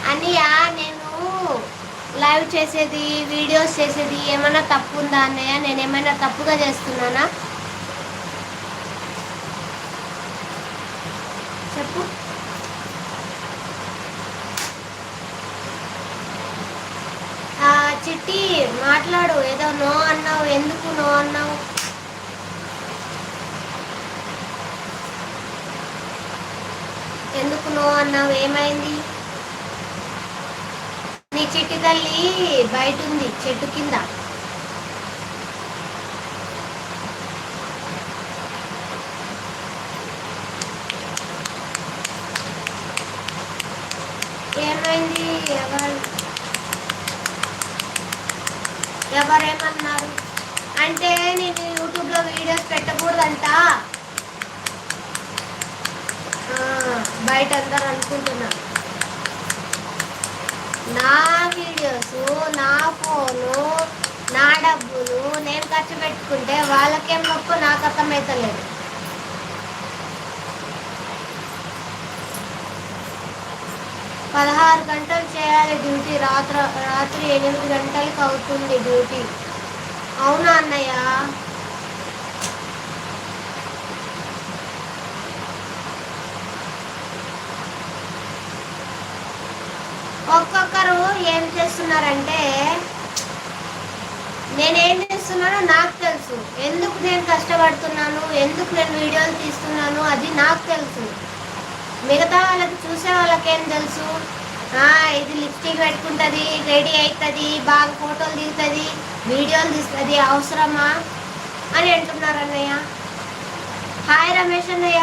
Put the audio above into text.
అన్నయ్య నేను లైవ్ చేసేది వీడియోస్ చేసేది ఏమైనా తప్పు ఉందా అన్నయ్య? నేను ఏమైనా తప్పుగా చేస్తున్నానా చెప్పు. చిట్టి మాట్లాడు. ఏదో నో అన్నావు, ఎందుకు నో అన్నావు? ఎందుకు నో అన్నావు? ఏమైంది? నీ చిట్టి తల్లి బయట ఉంది చెట్టు కింద. ఏమైంది? ఎవరేమన్నారు అంటే నేను యూట్యూబ్లో వీడియోస్ పెట్టకూడదంట బయట అందరు అనుకుంటున్నా. నా వీడియోస్, నా ఫోను, నా డబ్బులు నేను ఖర్చు పెట్టుకుంటే వాళ్ళకేం నొప్పు నాకు అర్థమవుతలేదు. పదహారు గంటలు చేయాలి డ్యూటీ. రాత్రి 8 గంటలకు అవుతుంది డ్యూటీ. అవునా అన్నయ్య? ఒక్కొక్కరు ఏం చేస్తున్నారంటే, నేనేం చేస్తున్నానో నాకు తెలుసు. ఎందుకు నేను కష్టపడుతున్నాను, ఎందుకు నేను వీడియోలు తీస్తున్నాను అది నాకు తెలుసు. మిగతా వాళ్ళకి చూసే వాళ్ళకేం తెలుసు? ఇది లిప్స్టిక్ పెట్టుకుంటుంది, రెడీ అవుతుంది, బాగా ఫోటోలు దిగుతుంది, వీడియోలు తీస్తుంది, అవసరమా అని అంటున్నారు అన్నయ్య. హాయ్ రమేష్ అన్నయ్య.